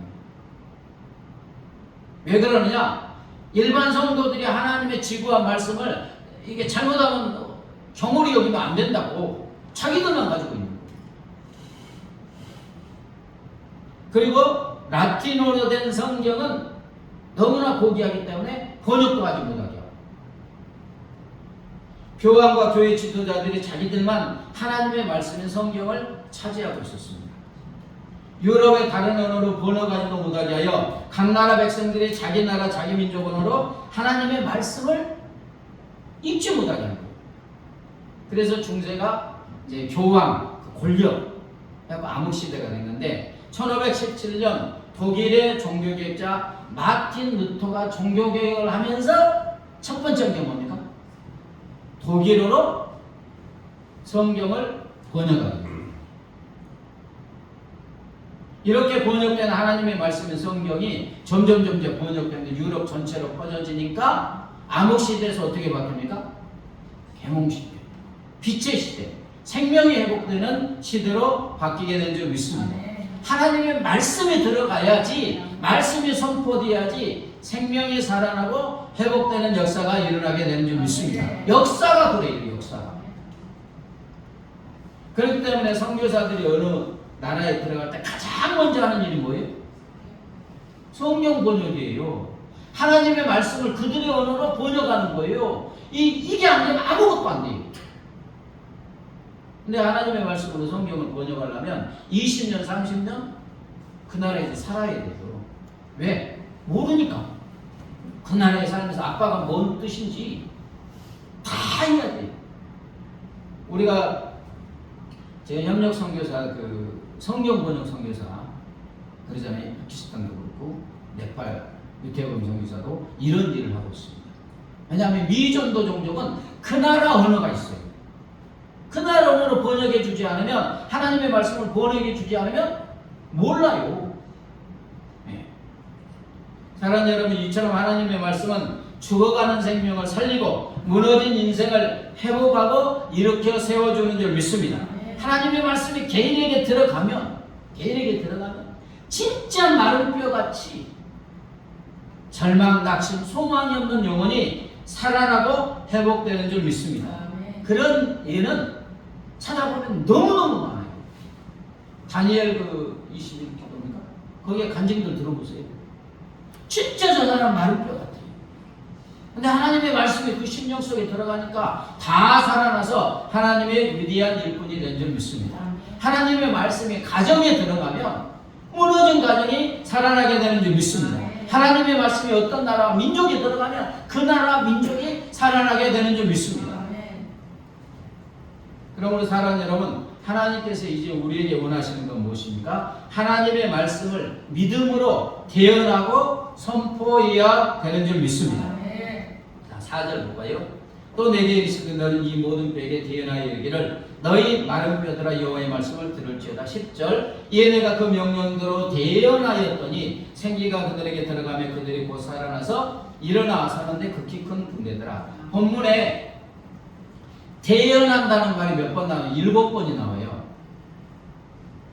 왜 그러느냐? 일반 성도들이 하나님의 지구한 말씀을 이게 잘못하면 경홀히 여기면 안 된다고 자기들만 가지고 있는 거예요. 그리고 라틴어로 된 성경은 너무나 고귀하기 때문에 번역도 하지 못하게 하고, 교황과 교회 지도자들이 자기들만 하나님의 말씀인 성경을 차지하고 있었습니다. 유럽의 다른 언어로 번역하지도 못하게 하여 각 나라 백성들이 자기 나라 자기 민족 언어로 하나님의 말씀을 읽지 못하게 한 거예요. 그래서 중세가 이제 교황, 권력, 암흑 시대가 됐는데 1517년 독일의 종교개혁자 마틴 루터가 종교개혁을 하면서 첫 번째 게 뭡니까? 독일어로 성경을 번역하게 됩니다. 이렇게 번역된 하나님의 말씀인 성경이 점점 번역되면서 유럽 전체로 퍼져지니까 암흑 시대에서 어떻게 바뀝니까? 계몽 시대, 빛의 시대, 생명이 회복되는 시대로 바뀌게 된 줄 믿습니다. 하나님의 말씀이 들어가야지, 말씀이 선포돼야지 생명이 살아나고 회복되는 역사가 일어나게 되는 줄 믿습니다. 역사가 그래요, 역사가. 그렇기 때문에 선교사들이 어느 나라에 들어갈 때 가장 먼저 하는 일이 뭐예요? 성경 번역이에요. 하나님의 말씀을 그들의 언어로 번역하는 거예요. 이게 안 되면 아무것도 안 돼요. 근데 하나님의 말씀으로 성경을 번역하려면 20년, 30년 그 나라에서 살아야 돼요. 왜? 모르니까. 그 나라에 살면서 아빠가 뭔 뜻인지 다 해야 돼요. 우리가 제 협력 선교사 그 성경 번역 선교사 그러잖아요. 파키스탄도 그렇고 네팔 유태범 선교사도 이런 일을 하고 있습니다. 왜냐하면 미전도 종족은 그 나라 언어가 있어요. 그 나라 언어로 번역해 주지 않으면, 하나님의 말씀을 번역해 주지 않으면 몰라요. 네. 사랑하는 여러분, 이처럼 하나님의 말씀은 죽어가는 생명을 살리고 무너진 인생을 회복하고 일으켜 세워주는 줄 믿습니다. 하나님의 말씀이 개인에게 들어가면 진짜 마른 뼈같이 절망, 낙심, 소망이 없는 영혼이 살아나고 회복되는 줄 믿습니다. 그런 예는 찾아보면 너무너무 많아요. 다니엘 그 21기도입니까? 거기에 간증들 들어보세요. 진짜 저 사람 마른 뼈 같아요. 근데 하나님의 말씀이 그 심령 속에 들어가니까 다 살아나서 하나님의 위대한 일꾼이 된 줄 믿습니다. 하나님의 말씀이 가정에 들어가면 무너진 가정이 살아나게 되는 줄 믿습니다. 하나님의 말씀이 어떤 나라와 민족에 들어가면 그 나라와 민족이 살아나게 되는 줄 믿습니다. 그러므로 사랑하는 여러분, 하나님께서 이제 우리에게 원하시는 건 무엇입니까? 하나님의 말씀을 믿음으로 대언하고 선포해야 되는 줄 믿습니다. 자, 4절 볼까요? 또 내게 이르시되 너는 이 모든 뼈에게 대언하여 이르기를 너희 마른 뼈들아 여호와의 말씀을 들을지어다. 10절 이에 내가 그 명령대로 대언하였더니 생기가 그들에게 들어가며 그들이 곧 살아나서 일어나 사는데 극히 큰 군대더라. 본문에 대언한다는 말이 몇 번 나와요? 7번이 나와요.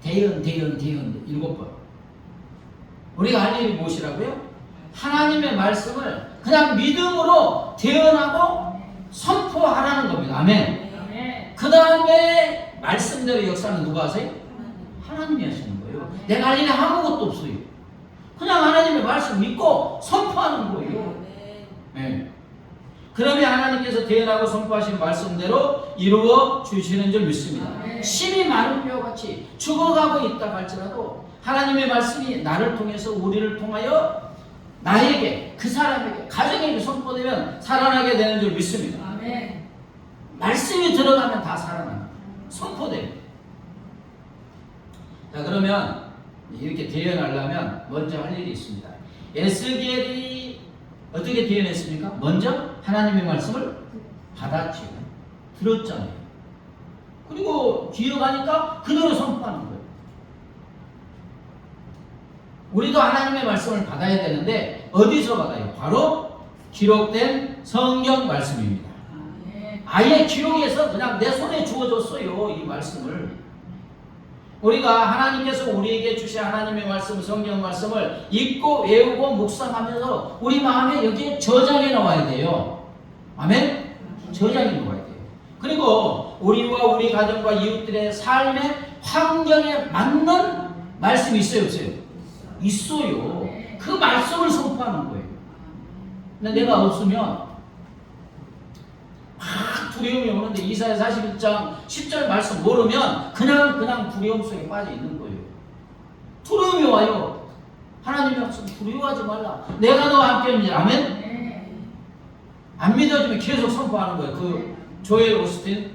대언 7번. 우리가 할 일이 무엇이라고요? 하나님의 말씀을 그냥 믿음으로 대언하고 선포하라는 겁니다. 아멘. 그 다음에 말씀대로 역사는 누가 하세요? 하나님이 하시는 거예요. 내가 할 일이 아무것도 없어요. 그냥 하나님의 말씀 믿고 선포하는 거예요. 네. 그러면 하나님께서 대언하고 선포하신 말씀대로 이루어 주시는 줄 믿습니다. 심히 마른 뼈같이 죽어가고 있다 할지라도 하나님의 말씀이 나를 통해서 우리를 통하여 나에게, 그 사람에게, 가정에게 선포되면 살아나게 되는 줄 믿습니다. 말씀이 들어가면 다 살아납니다. 선포돼요. 자, 그러면 이렇게 대언하려면 먼저 할 일이 있습니다. 에스겔이 어떻게 대언했습니까? 먼저 하나님의 말씀을 받았죠. 들었잖아요. 그리고 기억하니까 그대로 선포하는 거예요. 우리도 하나님의 말씀을 받아야 되는데 어디서 받아요? 바로 기록된 성경 말씀입니다. 아예 기록해서 그냥 내 손에 주어졌어요. 이 말씀을. 우리가 하나님께서 우리에게 주신 하나님의 말씀, 성경 말씀을 읽고 외우고 묵상하면서 우리 마음에 여기에 저장해 놓아야 돼요. 아멘? 저장해 놓아야 돼요. 그리고 우리와 우리 가정과 이웃들의 삶의 환경에 맞는 말씀이 있어요, 없어요? 있어요. 그 말씀을 선포하는 거예요. 근데 내가 없으면 막 두려움이 오는데 이사야 41장 10절 말씀 모르면 그냥 두려움 속에 빠져 있는 거예요. 두려움이 와요. 하나님의 말씀 두려워하지 말라. 내가 너와 함께입니다. 아멘? 안 믿어지면 계속 선포하는 거예요. 그 조엘 오스틴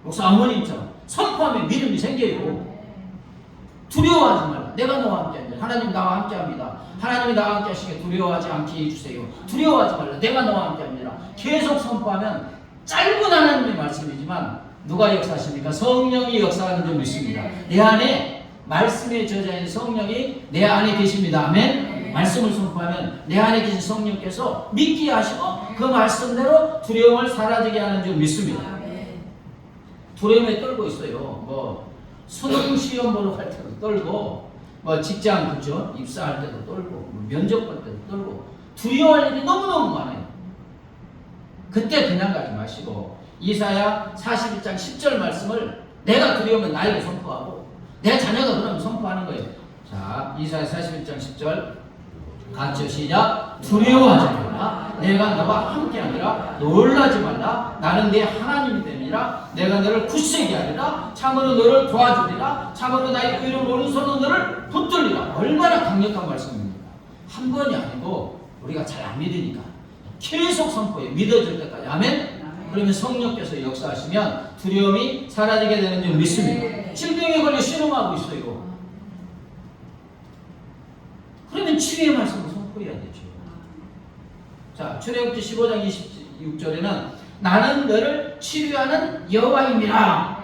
목사 어머님처럼 선포하면 믿음이 생겨요. 두려워하지 말라. 내가 너와 함께합니다. 하나님 나와 함께합니다. 하나님이 나와 함께 하시게 두려워하지 않게 해주세요. 두려워하지 말라. 내가 너와 함께합니다. 계속 선포하면 짧은 하나님의 말씀이지만 누가 역사하십니까? 성령이 역사하는 줄 믿습니다. 내 안에 말씀의 저자인 성령이 내 안에 계십니다. 아멘? 말씀을 선포하면 내 안에 계신 성령께서 믿게 하시고 그 말씀대로 두려움을 사라지게 하는 줄 믿습니다. 두려움에 떨고 있어요. 뭐 수능 시험 보러 갈 때도 떨고, 뭐 직장 그죠? 입사할 때도 떨고, 뭐 면접 볼 때도 떨고, 두려워할 일이 너무너무 많아요. 그때 그냥 가지 마시고 이사야 41장 10절 말씀을 내가 두려우면 나에게 선포하고 내 자녀가 그러면 선포하는 거예요. 자, 이사야 41장 10절 같이 시작. 두려워하지 말라. 내가 너와 함께하리라. 놀라지 말라. 나는 네 하나님이 됨이라. 내가 너를 굳세게 하리라. 참으로 너를 도와주리라. 참으로 나의 의를 오른손으로 너를 붙들리라. 얼마나 강력한 말씀입니까? 한 번이 아니고 우리가 잘 안 믿으니까 계속 선포해. 믿어질 때까지. 아멘? 그러면 성령께서 역사하시면 두려움이 사라지게 되는 줄 믿습니다. 질병에 걸려 신음하고 있어요. 그러면 치유의 말씀을 선포해야 되죠. 자, 출애굽기 15장 26절에는 나는 너를 치유하는 여호와입니다.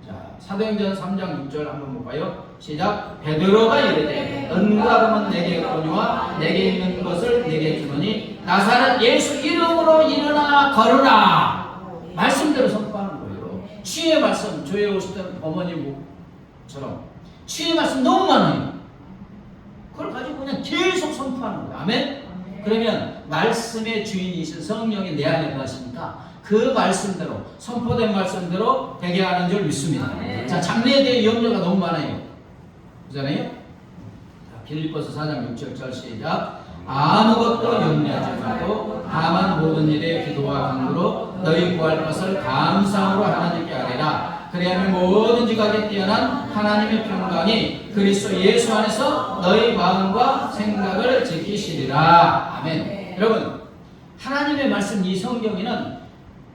자, 사도행전 3장 6절 한번 볼까요? 시작. 베드로가 이르되 은과 금은 내게 없거니와 내게 있는 것을 내게 주노니 나사렛 예수 이름으로 일어나 걸으라. 말씀대로 선포하는 거예요. 치유의 말씀, 조에 오시던 어머님처럼 치유의 말씀 너무 많아요. 그걸 가지고 그냥 계속 선포하는 거예요. 아멘? 그러면 말씀의 주인이신 성령이 내 안에 거하시니까 그 말씀대로 선포된 말씀대로 되게 하는 줄 믿습니다. 자, 장래에 대해 염려가 너무 많아요. 그잖아요? 빌립보서 4장 6절 시작. 아무것도 염려하지 말고 다만 모든 일에 기도와 간구로 너희 구할 것을 감사함으로 하나님께 아뢰라. 그래야면 뭐든지 가게 뛰어난 하나님의 평강이 그리스도 예수 안에서 너희 마음과 생각을 지키시리라. 아멘. 여러분, 하나님의 말씀 이 성경에는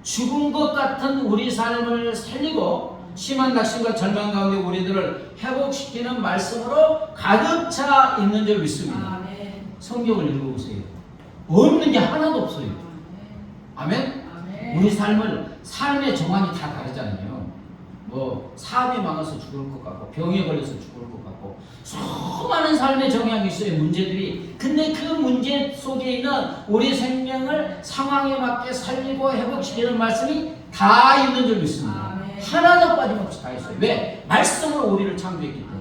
죽은 것 같은 우리 삶을 살리고 심한 낙심과 절망 가운데 우리들을 회복시키는 말씀으로 가득 차 있는 줄 믿습니다. 성경을 읽어보세요. 없는 게 하나도 없어요. 아멘? 우리 삶의 정황이 다 다르잖아요. 뭐 사업이 망해서 죽을 것 같고 병에 걸려서 죽을 것 같고 수많은 삶의 정황이 있어요. 문제들이. 근데 그 문제 속에 있는 우리 생명을 상황에 맞게 살리고 회복시키는 말씀이 다 있는 줄 믿습니다. 하나도 빠짐없이 다 있어요. 왜? 말씀으로 우리를 창조했기 때문에.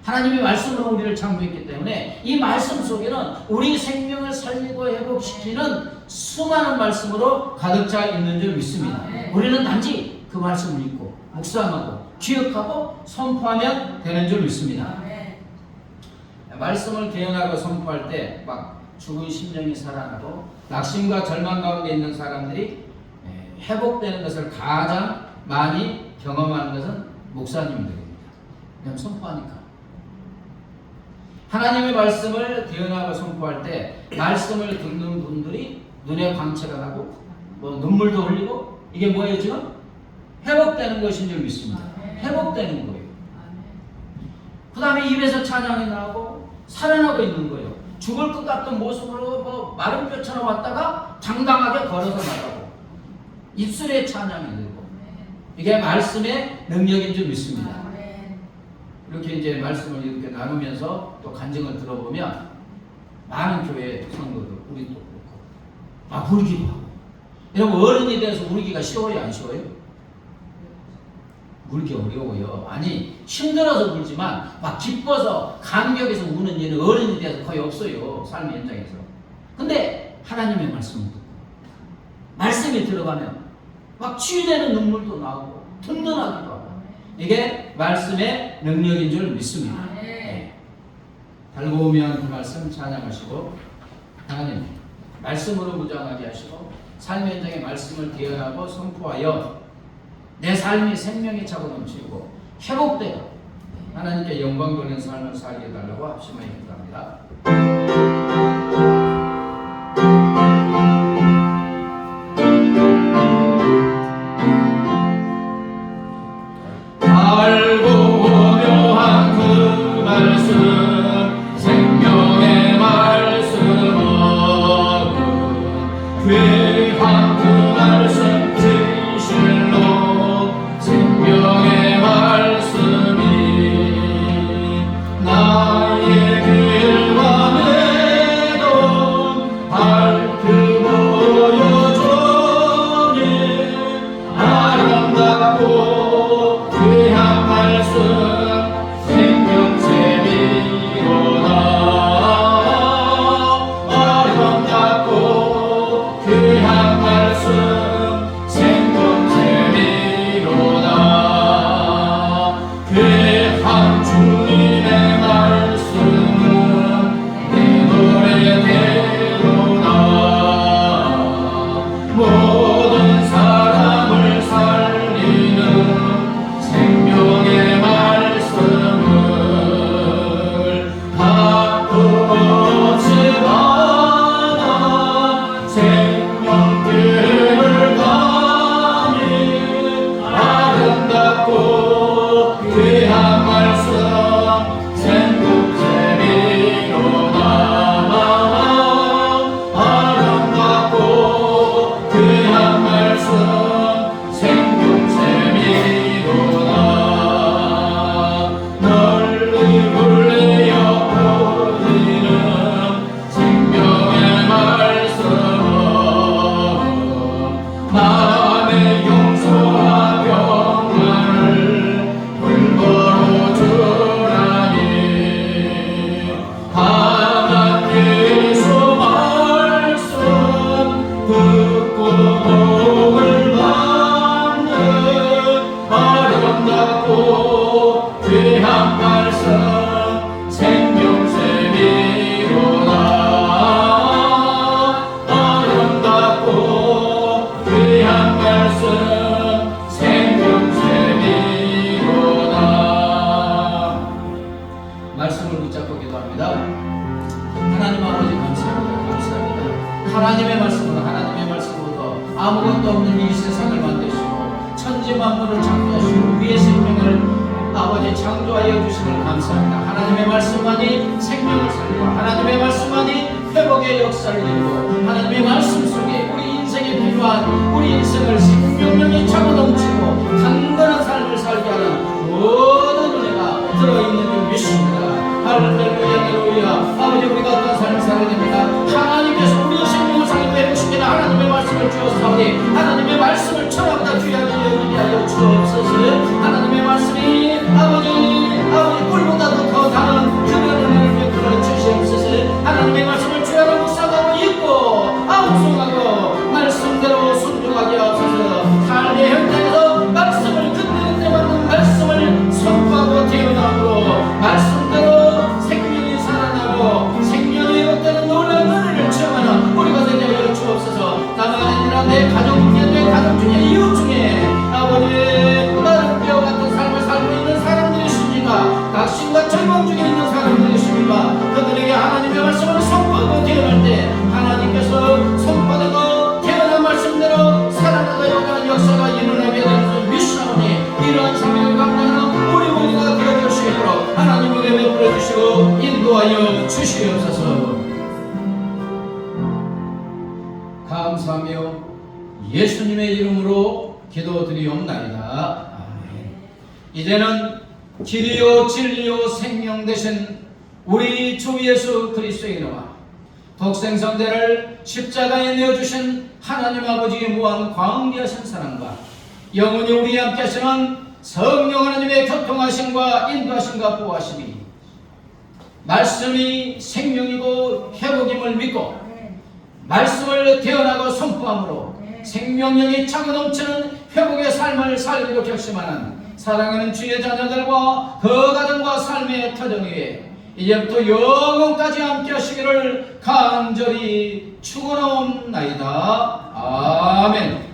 하나님의 말씀으로 우리를 창조했기 때문에 이 말씀 속에는 우리 생명을 살리고 회복시키는 수많은 말씀으로 가득 차 있는 줄 믿습니다. 우리는 단지 그 말씀을 읽고 묵상하고 기억하고 선포하면 되는 줄 믿습니다. 말씀을 대언하고 선포할 때 막 죽은 심령이 살아나고 낙심과 절망 가운데 있는 사람들이 회복되는 것을 가장 많이 경험하는 것은 목사님들입니다. 그냥 선포하니까. 하나님의 말씀을 대언하고 선포할 때 말씀을 듣는 분들이 눈에 광채가 나고 뭐 눈물도 흘리고 이게 뭐예요 지금? 회복되는 것인 줄 믿습니다. 회복되는 거예요. 그 다음에 입에서 찬양이 나오고 살아나고 있는 거예요. 죽을 것 같은 모습으로 뭐 마른 뼈처럼 왔다가 당당하게 걸어서 나가고 입술에 찬양이 들고 이게 말씀의 능력인 줄 믿습니다. 이렇게 이제 말씀을 이렇게 나누면서 또 간증을 들어보면 많은 교회 성도들 우리도 그렇고 울기도 하고. 여러분 어른이 돼서 울기가 쉬워요 안 쉬워요? 울기 어려워요. 아니 힘들어서 울지만 막 기뻐서 감격해서 우는 일은 어른이 돼서 거의 없어요. 삶의 현장에서. 근데 하나님의 말씀을 듣고 말씀이 들어가면 막 치유되는 눈물도 나오고 든든하기도 하고 이게 말씀의 능력인 줄 믿습니다. 달고우면 그 말씀 찬양하시고 하나님 말씀으로 무장하게 하시고 삶의 현장에 말씀을 대언하고 선포하여 내 삶이 생명이 차고 넘치고 회복되고 하나님께 영광 돌리는 삶을 살게 해달라고 합심하여 기도합니다. 하나님의 말씀으로 아무것도 없는 이 세상을 만드시고 천지 만물을 창조하시고 우리의 생명을 아버지 창조하여 주심을 감사합니다. 하나님의 말씀만이 생명을 살리고 하나님의 말씀만이 회복의 역사를 이루고 하나님의 말씀 속에 우리 인생에 필요한 우리 인생을 생명력이 차고 넘치고 강건한 삶을 살게 하는 모든 은혜가 들어있는 줄 믿습니다. 할렐루야 할렐루야. 아버지 우리가 어떤 삶을 살아야 됩니까? 하나님께서 우리의 생명을 살리고 해주십니다. 하나님의 말씀을 주었사오니 하나님의 말씀을 천하보다 귀하게 여기게 하여 주옵소서. 하나님의 말씀이 아버지 꿀보다도 더 다른 그런 은혜를 베풀어 주시옵소서. 하나님의 말씀을 주야로 묵상하고 읽고 암송하고 말씀대로 순종하게 하옵소서. 삶의 현장에서 말씀을 듣는 데 맞는 말씀을 선포하고 태어남으로 말씀대로 생명이 살아나고 생명이 회복되는 놀라운 은혜를 체험하는 우리가 되게 하여 주옵소서. 다만 아니라 내 가족 중에 내 가족 중에 이웃 중에 아버지 마른 뼈 같은 삶을 살고 있는 사람들이 있습니까? 각신과 절망 중에 있는 사람들이 있습니까? 그들에게 하나님의 말씀을 선포하고 태어날 때 하나님께서 선포되고 태어난 말씀대로 살아나가야 하는 역사가 일어나게 되는 줄 믿사오니 이러한 사명을 감당하는 우리 모두가 되어 주시도록 하나님 은혜 베풀어 주시고 인도하여 주시옵소서. 감사하며 예수님의 이름으로 기도드리옵나이다. 아멘. 이제는 길이요 진리요 생명 되신 우리 주 예수 그리스도의 이름과 독생성자를 십자가에 내어주신 하나님 아버지의 무한 광대하신 사랑과 영원히 우리와 함께 하시는 성령 하나님의 교통하심과 인도하심과 보호하심이 말씀이 생명이고 회복임을 믿고 말씀을 태어나고 선포함으로 생명력이 차고 넘치는 회복의 삶을 살기로 결심하는 사랑하는 주의 자녀들과 그 가정과 삶의 터전 위에 이제부터 영원까지 함께 하시기를 간절히 축원하옵나이다. 아멘.